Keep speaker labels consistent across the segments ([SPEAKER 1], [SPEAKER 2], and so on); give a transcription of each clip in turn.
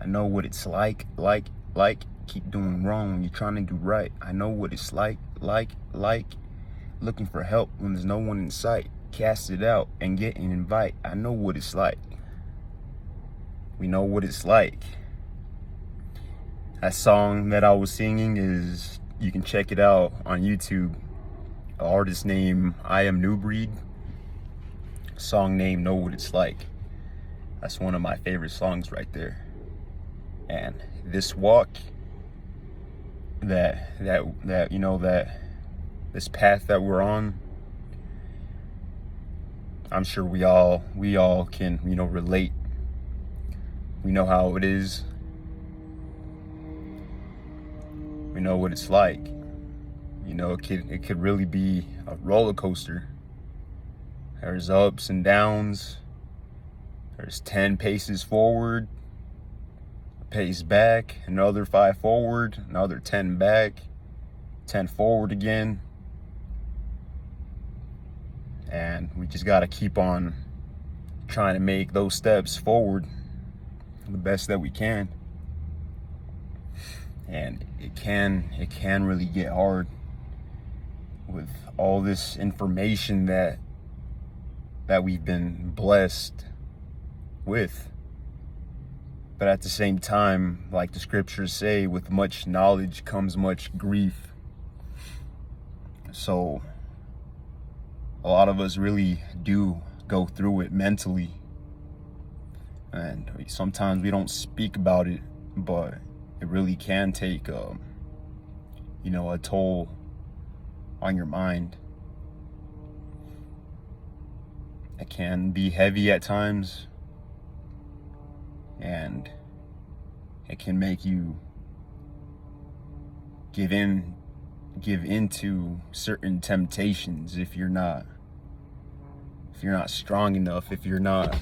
[SPEAKER 1] know what it's like, keep doing wrong when you're trying to do right. I know what it's like, looking for help when there's no one in sight. Cast it out and get an invite. I know what it's like. We know what it's like. That song that I was singing is, you can check it out on YouTube. Artist name I Am New Breed. Song name Know What It's Like. That's one of my favorite songs right there. And this walk, that this path that we're on, I'm sure we all can, relate. We know how it is. We know what it's like. It could really be a roller coaster. There's ups and downs. There's 10 paces forward, a pace back, another 5 forward, another 10 back, 10 forward again. And we just got to keep on trying to make those steps forward the best that we can. And it can really get hard with all this information that we've been blessed with. But at the same time, like the scriptures say, with much knowledge comes much grief. So a lot of us really do go through it mentally, and sometimes we don't speak about it, but it really can take a toll on your mind. It can be heavy at times, and it can make you give into certain temptations if you're not strong enough, if you're not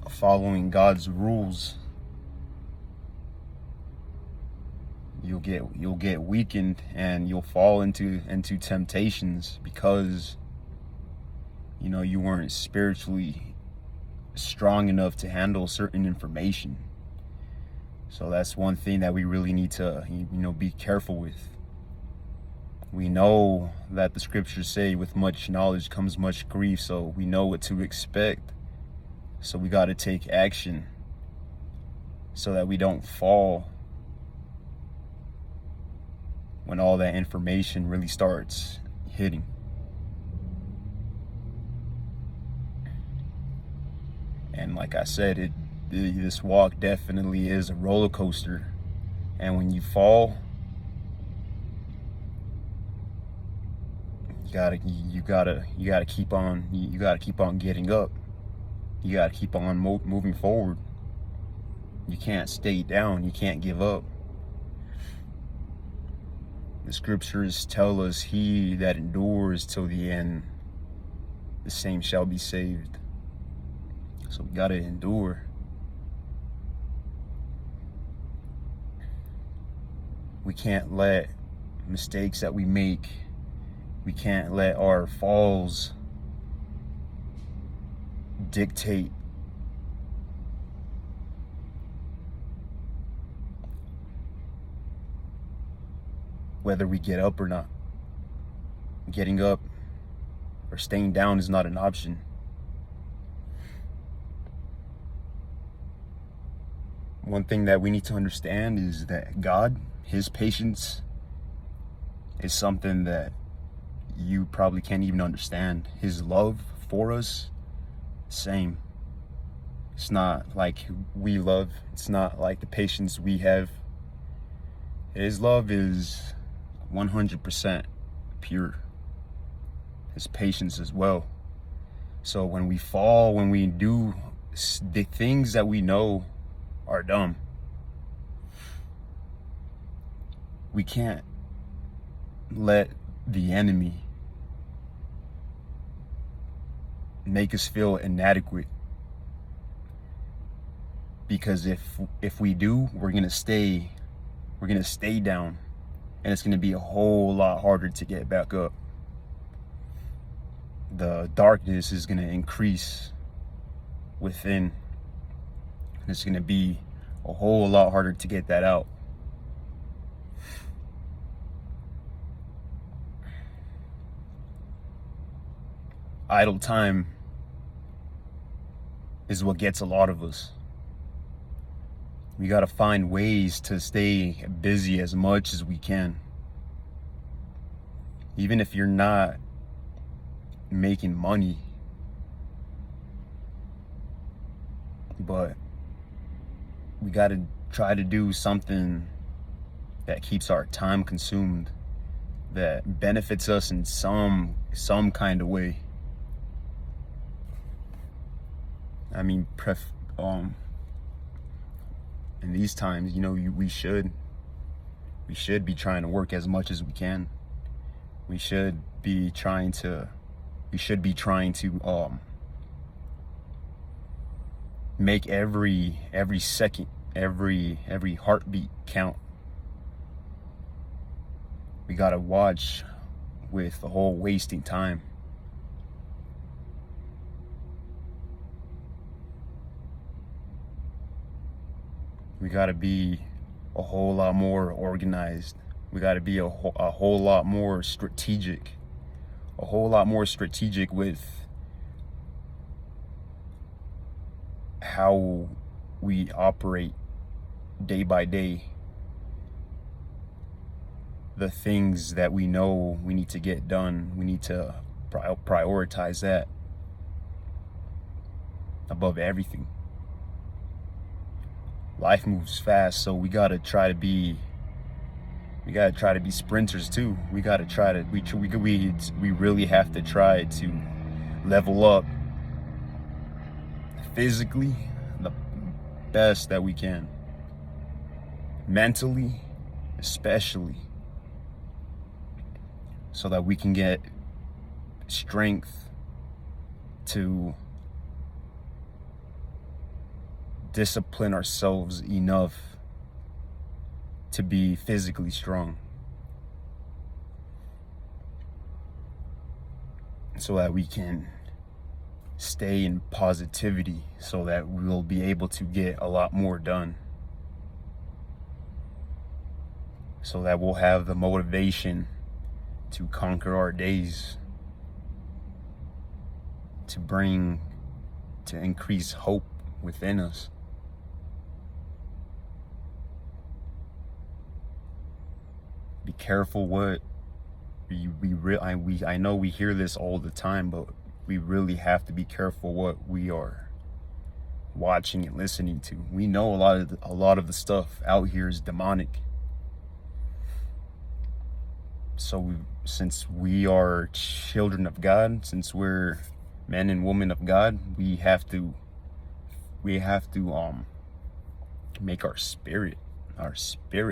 [SPEAKER 1] following God's rules. You'll get weakened, and you'll fall into temptations because you weren't spiritually strong enough to handle certain information. So that's one thing that we really need to be careful with. We know that the scriptures say with much knowledge comes much grief, so we know what to expect. So we got to take action so that we don't fall when all that information really starts hitting. And like I said, this walk definitely is a roller coaster. And when you fall, you gotta keep on getting up. You gotta keep on moving forward. You can't stay down. You can't give up. The scriptures tell us, he that endures till the end, the same shall be saved. So we gotta endure. We can't let mistakes that we make, we can't let our falls dictate whether we get up or not. Getting up or staying down is not an option. One thing that we need to understand is that God, his patience, is something that you probably can't even understand. His love for us, same. It's not like we love. It's not like the patience we have. His love is 100% pure. His patience as well. So when we fall, when we do the things that we know are dumb, we can't let the enemy make us feel inadequate, because if we do, we're gonna stay down, and it's gonna be a whole lot harder to get back up. The darkness is gonna increase within, And it's going to be a whole lot harder to get that out. Idle time is what gets a lot of us. We got to find ways to stay busy as much as we can. Even if you're not making money, but we got to try to do something that keeps our time consumed, that benefits us in some kind of way. I mean, in these times, we should be trying to work as much as we can. We should be trying to make every second, every heartbeat count. We gotta watch with the whole wasting time. We gotta be a whole lot more organized. We gotta be a whole lot more strategic. A whole lot more strategic with how we operate day by day. The things that we know we need to get done, we need to prioritize that above everything. Life moves fast, so we gotta try to be sprinters too. We really have to try to level up physically the best that we can, mentally especially, so that we can get strength to discipline ourselves enough to be physically strong, so that we can stay in positivity, so that we'll be able to get a lot more done, so that we'll have the motivation to conquer our days, to increase hope within us. Be careful what I know we hear this all the time, but we really have to be careful what we are watching and listening to. We know a lot of the stuff out here is demonic. So since we are children of God, since we're men and women of God, we have to make our spirit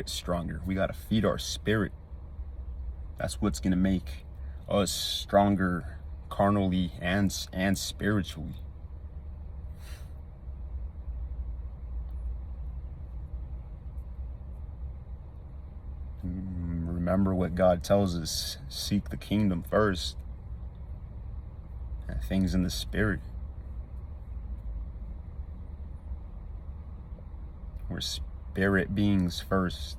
[SPEAKER 1] stronger. We got to feed our spirit. That's what's going to make us stronger carnally and spiritually. Remember what God tells us: seek the kingdom first, and things in the spirit. We're spirit beings first.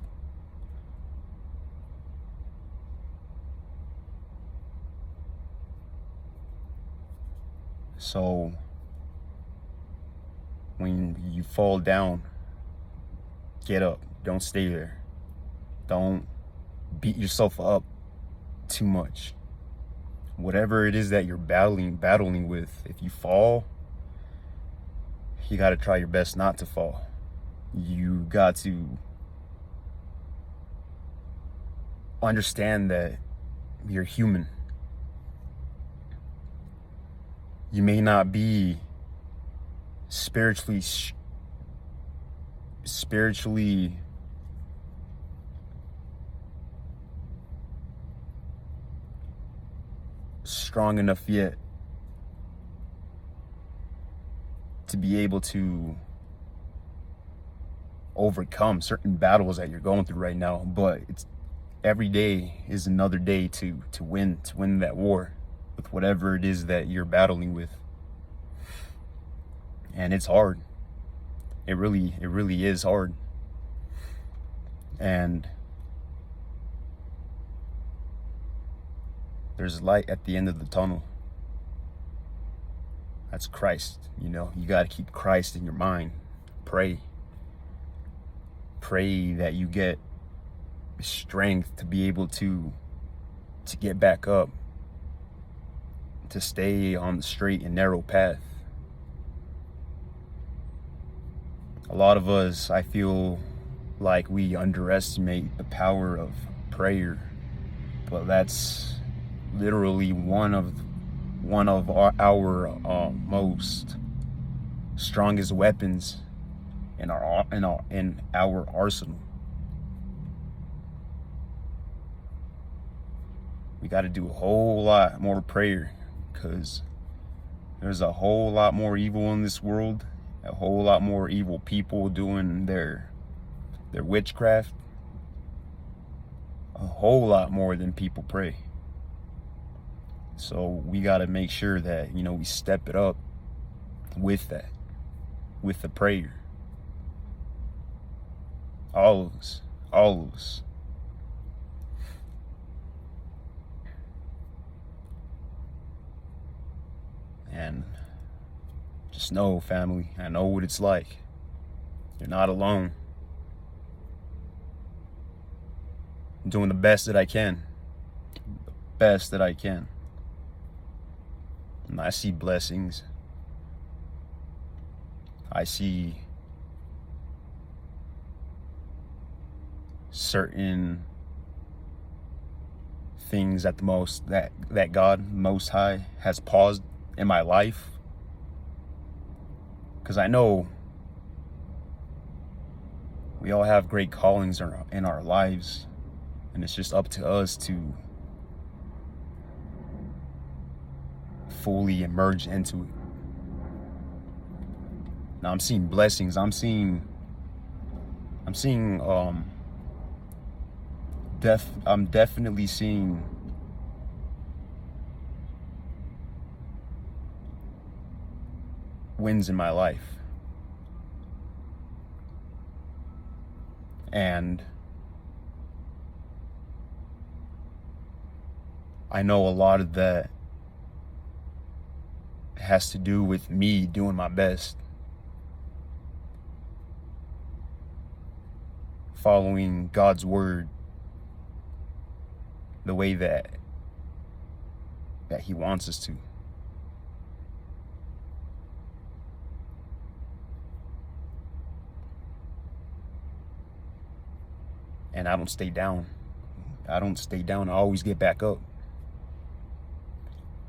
[SPEAKER 1] So when you fall down, get up. Don't stay there. Don't beat yourself up too much. Whatever it is that you're battling with, if you fall, you got to try your best not to fall. You got to understand that you're human. You may not be spiritually strong enough yet to be able to overcome certain battles that you're going through right now, but every day is another day to win that war with whatever it is that you're battling with. And it's hard. It really is hard. And there's light at the end of the tunnel. That's Christ. You got to keep Christ in your mind. Pray that you get strength to be able to get back up, to stay on the straight and narrow path. A lot of us, I feel like we underestimate the power of prayer, but that's literally one of our most strongest weapons in our arsenal. We got to do a whole lot more prayer, because there's a whole lot more evil in this world, a whole lot more evil people doing their witchcraft, a whole lot more than people pray. So we got to make sure that, we step it up with that, with the prayer. All of us. And just know, family, I know what it's like. You're not alone. I'm doing the best that I can. And I see blessings. I see certain things that God Most High has paused in my life, because I know we all have great callings in our lives, and it's just up to us to fully emerge into it. Now I'm seeing blessings. I'm definitely seeing wins in my life. And I know a lot of that has to do with me doing my best, following God's word the way that He wants us to. And I don't stay down. I always get back up.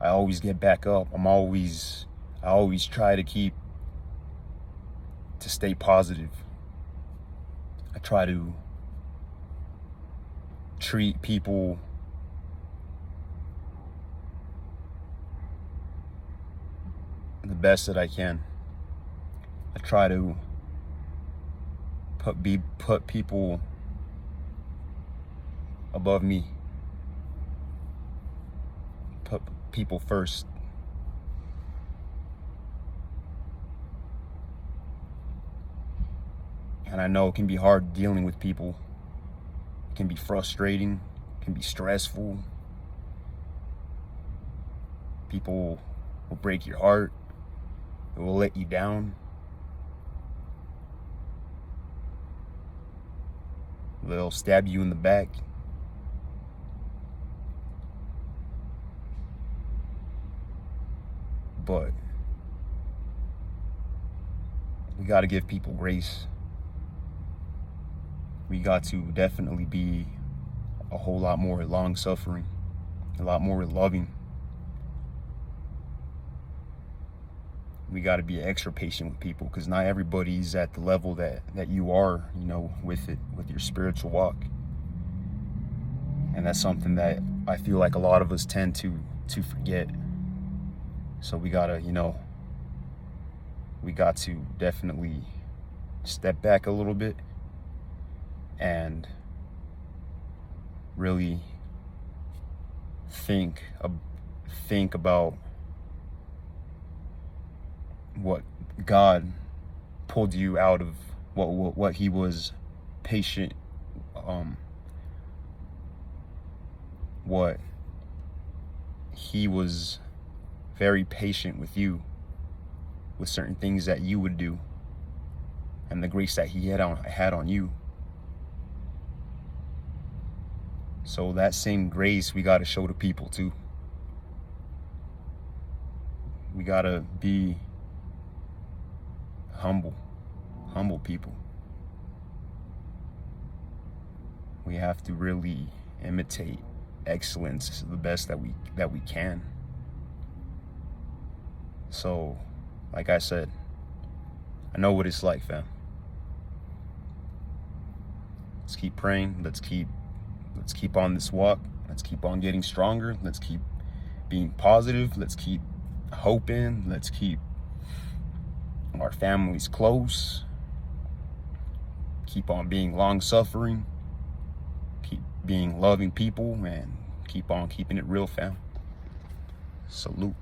[SPEAKER 1] I always try to stay positive. I try to treat people the best that I can. I try to put people above me. Put people first. And I know it can be hard dealing with people. It can be frustrating, it can be stressful. People will break your heart. It will let you down. They'll stab you in the back. But we got to give people grace. We got to definitely be a whole lot more long-suffering, a lot more loving. We got to be extra patient with people, because not everybody's at the level that you are, with your spiritual walk. And that's something that I feel like a lot of us tend to forget. So we got to definitely step back a little bit and really think about what God pulled you out of what he was patient, what he was very patient with you, with certain things that you would do, and the grace that he had on you. So that same grace we got to show to people too. We got to be humble people. We have to really imitate excellence the best that we can. So, like I said, I know what it's like, fam. Let's keep praying. Let's keep on this walk. Let's keep on getting stronger. Let's keep being positive. Let's keep hoping. Let's keep our families close. Keep on being long-suffering. Keep being loving people, and keep on keeping it real, fam. Salute.